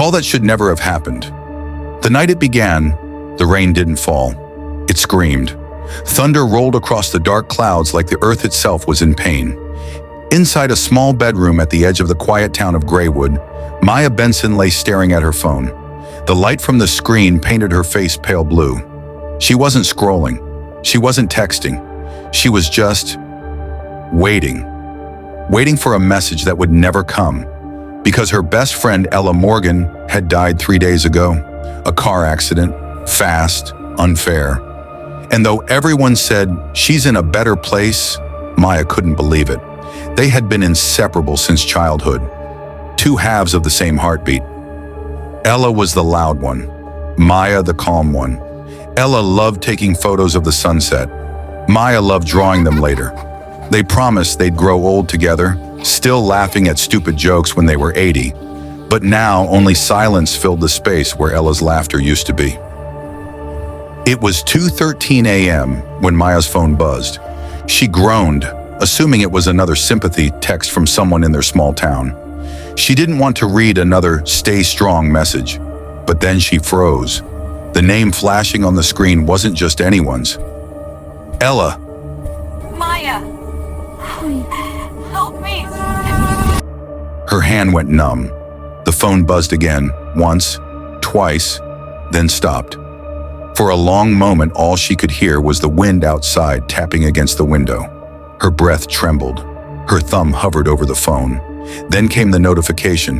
call that should never have happened. The night it began, the rain didn't fall. It screamed. Thunder rolled across the dark clouds like the earth itself was in pain. Inside a small bedroom at the edge of the quiet town of Graywood, Maya Benson lay staring at her phone. The light from the screen painted her face pale blue. She wasn't scrolling. She wasn't texting. She was just waiting. Waiting for a message that would never come. Because her best friend Ella Morgan had died 3 days ago. A car accident, fast, unfair. And though everyone said she's in a better place, Maya couldn't believe it. They had been inseparable since childhood. Two halves of the same heartbeat. Ella was the loud one, Maya the calm one. Ella loved taking photos of the sunset. Maya loved drawing them later. They promised they'd grow old together, still laughing at stupid jokes when they were 80. But now only silence filled the space where Ella's laughter used to be. It was 2:13 a.m. when Maya's phone buzzed. She groaned, assuming it was another sympathy text from someone in their small town. She didn't want to read another "stay strong" message, but then she froze. The name flashing on the screen wasn't just anyone's. Ella. Maya, help me. Her hand went numb. The phone buzzed again, once, twice, then stopped. For a long moment, all she could hear was the wind outside tapping against the window. Her breath trembled. Her thumb hovered over the phone. Then came the notification.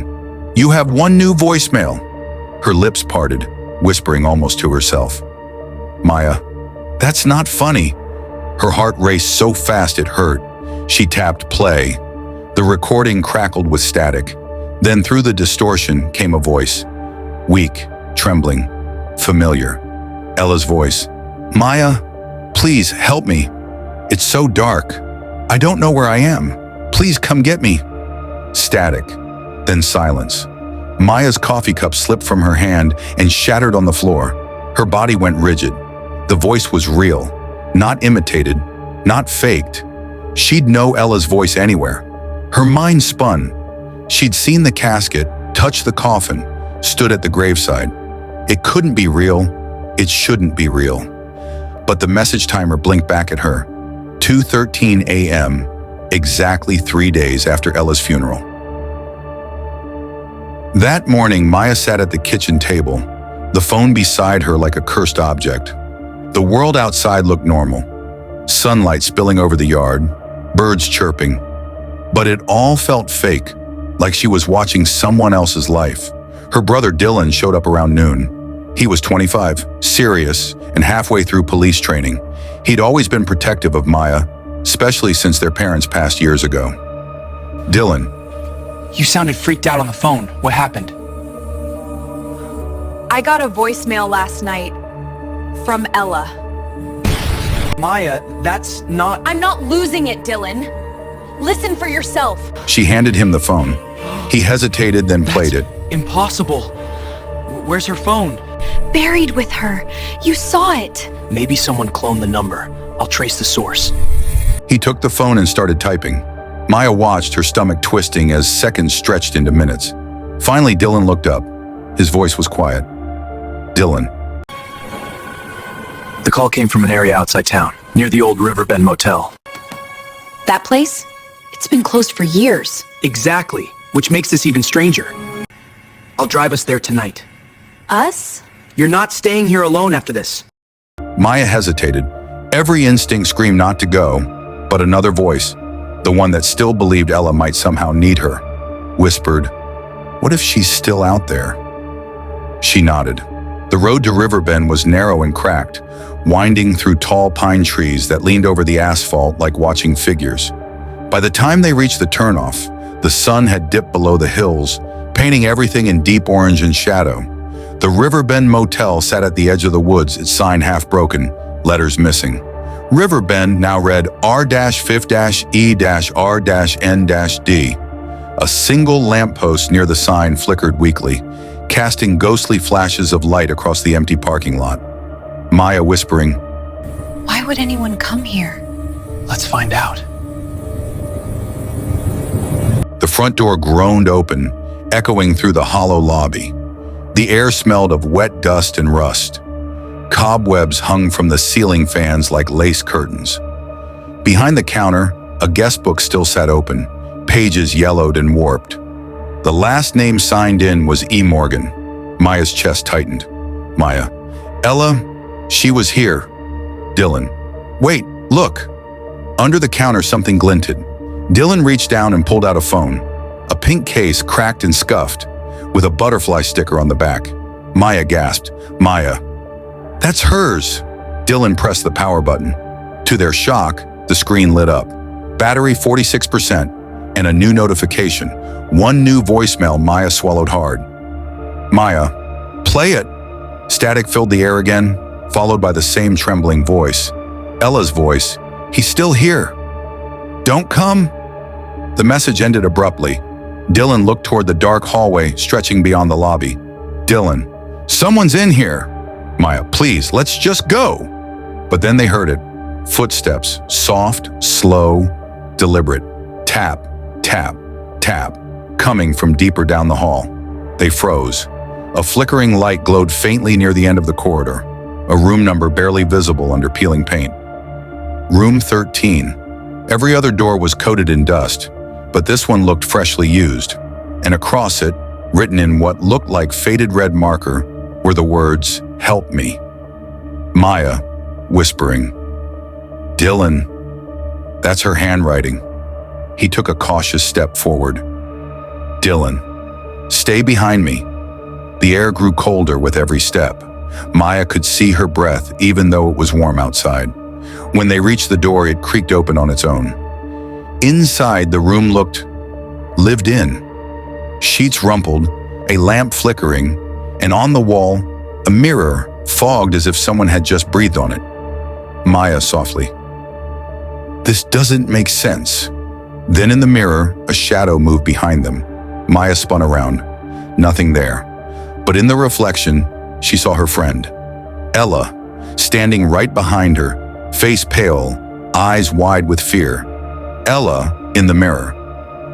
"You have one new voicemail." Her lips parted, whispering almost to herself. "Maya, that's not funny." Her heart raced so fast it hurt. She tapped play. The recording crackled with static. Then through the distortion came a voice. Weak, trembling, familiar. Ella's voice. "Maya, please help me. It's so dark. I don't know where I am. Please come get me." Static, then silence. Maya's coffee cup slipped from her hand and shattered on the floor. Her body went rigid. The voice was real, not imitated, not faked. She'd know Ella's voice anywhere. Her mind spun. She'd seen the casket, touched the coffin, stood at the graveside. It couldn't be real. It shouldn't be real. But the message timer blinked back at her. 2:13 a.m., exactly 3 days after Ella's funeral. That morning, Maya sat at the kitchen table, the phone beside her like a cursed object. The world outside looked normal. Sunlight spilling over the yard, birds chirping. But it all felt fake, like she was watching someone else's life. Her brother Dylan showed up around noon. He was 25, serious, and halfway through police training. He'd always been protective of Maya, especially since their parents passed years ago. Dylan. "You sounded freaked out on the phone. What happened?" I got a voicemail last night from Ella. Maya, that's not... I'm not losing it, Dylan. Listen for yourself. She handed him the phone. He hesitated, then played it. Impossible. Where's her phone? Buried with her. You saw it. Maybe someone cloned the number. I'll trace the source. He took the phone and started typing. Maya watched, her stomach twisting as seconds stretched into minutes. Finally, Dylan looked up. His voice was quiet. "Dylan." The call came from an area outside town, near the old Riverbend Motel. That place? It's been closed for years. Exactly, which makes this even stranger. I'll drive us there tonight. Us? You're not staying here alone after this. Maya hesitated. Every instinct screamed not to go, but another voice, the one that still believed Ella might somehow need her, whispered, "What if she's still out there?" She nodded. The road to Riverbend was narrow and cracked, winding through tall pine trees that leaned over the asphalt like watching figures. By the time they reached the turnoff, the sun had dipped below the hills, painting everything in deep orange and shadow. The Riverbend Motel sat at the edge of the woods, its sign half broken, letters missing. Riverbend now read R-5-E-R-N-D. A single lamppost near the sign flickered weakly, casting ghostly flashes of light across the empty parking lot. Maya whispering, Why would anyone come here? Let's find out. The front door groaned open, echoing through the hollow lobby. The air smelled of wet dust and rust. Cobwebs hung from the ceiling fans like lace curtains. Behind the counter, a guest book still sat open, pages yellowed and warped. The last name signed in was E. Morgan. Maya's chest tightened. Maya. Ella, she was here. Dylan. Wait, look. Under the counter, something glinted. Dylan reached down and pulled out a phone. A pink case, cracked and scuffed, with a butterfly sticker on the back. Maya gasped. Maya. That's hers. Dylan pressed the power button. To their shock, the screen lit up. Battery 46%, and a new notification. One new voicemail. Maya swallowed hard. Maya. Play it. Static filled the air again, followed by the same trembling voice. Ella's voice. He's still here. Don't come. The message ended abruptly. Dylan looked toward the dark hallway stretching beyond the lobby. Dylan. Someone's in here. Maya, please, let's just go. But then they heard it. Footsteps, soft, slow, deliberate. Tap, tap, tap, coming from deeper down the hall. They froze. A flickering light glowed faintly near the end of the corridor, a room number barely visible under peeling paint. Room 13. Every other door was coated in dust, but this one looked freshly used, and across it, written in what looked like faded red marker, were the words, "Help me." Maya, whispering. Dylan. That's her handwriting. He took a cautious step forward. Dylan. Stay behind me. The air grew colder with every step. Maya could see her breath even though it was warm outside. When they reached the door, it creaked open on its own. Inside, the room looked lived in. Sheets rumpled, a lamp flickering, and on the wall, a mirror fogged as if someone had just breathed on it. Maya softly. This doesn't make sense. Then in the mirror, a shadow moved behind them. Maya spun around. Nothing there. But in the reflection, she saw her friend, Ella, standing right behind her, face pale, eyes wide with fear. Ella in the mirror.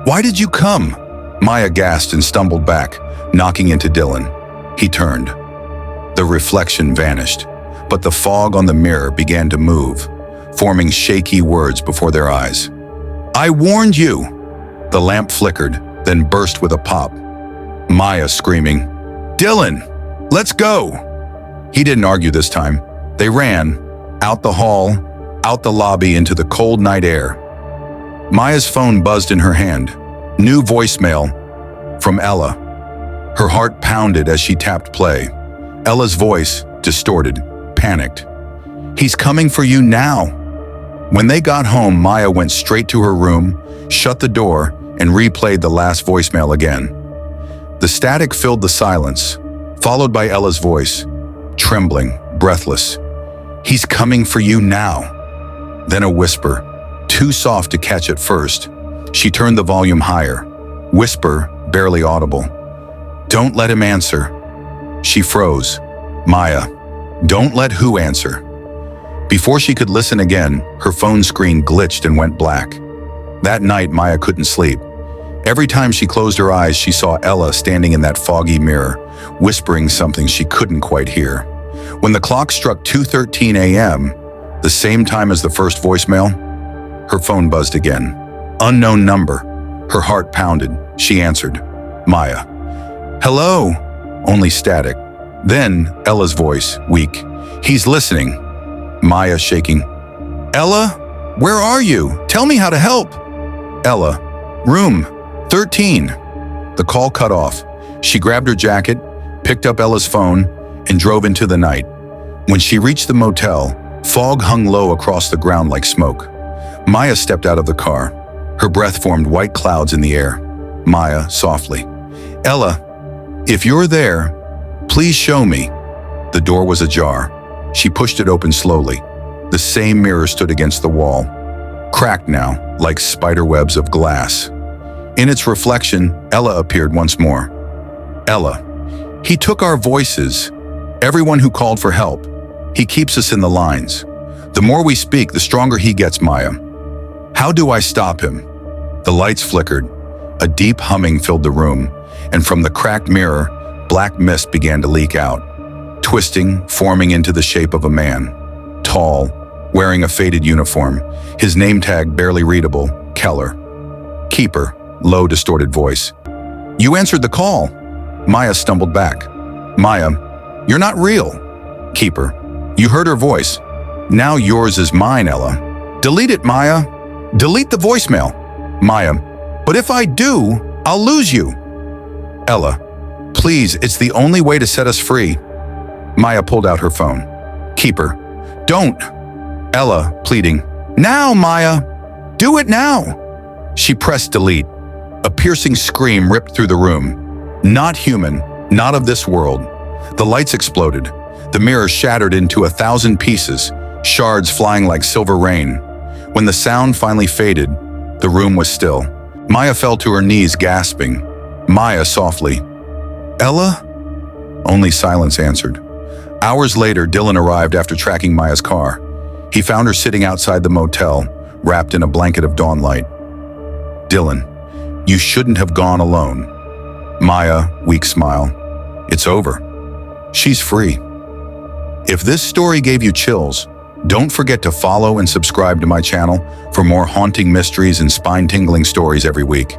Why did you come? Maya gasped and stumbled back, knocking into Dylan. He turned. The reflection vanished, but the fog on the mirror began to move, forming shaky words before their eyes. I warned you! The lamp flickered, then burst with a pop. Maya screaming, Dylan, let's go! He didn't argue this time. They ran, out the hall, out the lobby into the cold night air. Maya's phone buzzed in her hand. New voicemail from Ella. Her heart pounded as she tapped play. Ella's voice, distorted, panicked. He's coming for you now. When they got home, Maya went straight to her room, shut the door, and replayed the last voicemail again. The static filled the silence, followed by Ella's voice, trembling, breathless. He's coming for you now. Then a whisper, too soft to catch at first. She turned the volume higher. Whisper, barely audible. Don't let him answer. She froze. Maya, don't let who answer? Before she could listen again, her phone screen glitched and went black. That night, Maya couldn't sleep. Every time she closed her eyes, she saw Ella standing in that foggy mirror, whispering something she couldn't quite hear. When the clock struck 2:13 a.m., the same time as the first voicemail, her phone buzzed again. Unknown number. Her heart pounded. She answered. Maya. Hello? Only static. Then Ella's voice, weak. He's listening. Maya shaking. Ella? Where are you? Tell me how to help. Ella. Room 13. The call cut off. She grabbed her jacket, picked up Ella's phone, and drove into the night. When she reached the motel, fog hung low across the ground like smoke. Maya stepped out of the car. Her breath formed white clouds in the air. Maya, softly. Ella, if you're there, please show me. The door was ajar. She pushed it open slowly. The same mirror stood against the wall, cracked now, like spider webs of glass. In its reflection, Ella appeared once more. Ella, he took our voices, everyone who called for help. He keeps us in the lines. The more we speak, the stronger he gets, Maya. How do I stop him? The lights flickered. A deep humming filled the room, and from the cracked mirror, Black mist began to leak out, twisting, forming into the shape of a man. Tall, wearing a faded uniform, his name tag barely readable, Keller. Keeper, low, distorted voice. "You answered the call." Maya stumbled back. "Maya, you're not real." Keeper, "You heard her voice. Now yours is mine, Ella." "Delete it, Maya. Delete the voicemail." Maya, "But if I do, I'll lose you." Ella, "Please, it's the only way to set us free." Maya pulled out her phone. Keeper, "Don't." Ella, pleading, "Now, Maya. Do it now." She pressed delete. A piercing scream ripped through the room. Not human, not of this world. The lights exploded. The mirror shattered into 1,000 pieces, shards flying like silver rain. When the sound finally faded, the room was still. Maya fell to her knees, gasping. Maya softly, "Ella?" Only silence answered. Hours later, Dylan arrived after tracking Maya's car. He found her sitting outside the motel, wrapped in a blanket of dawn light. "Dylan, you shouldn't have gone alone." Maya, weak smile. "It's over. She's free." If this story gave you chills, don't forget to follow and subscribe to my channel for more haunting mysteries and spine-tingling stories every week.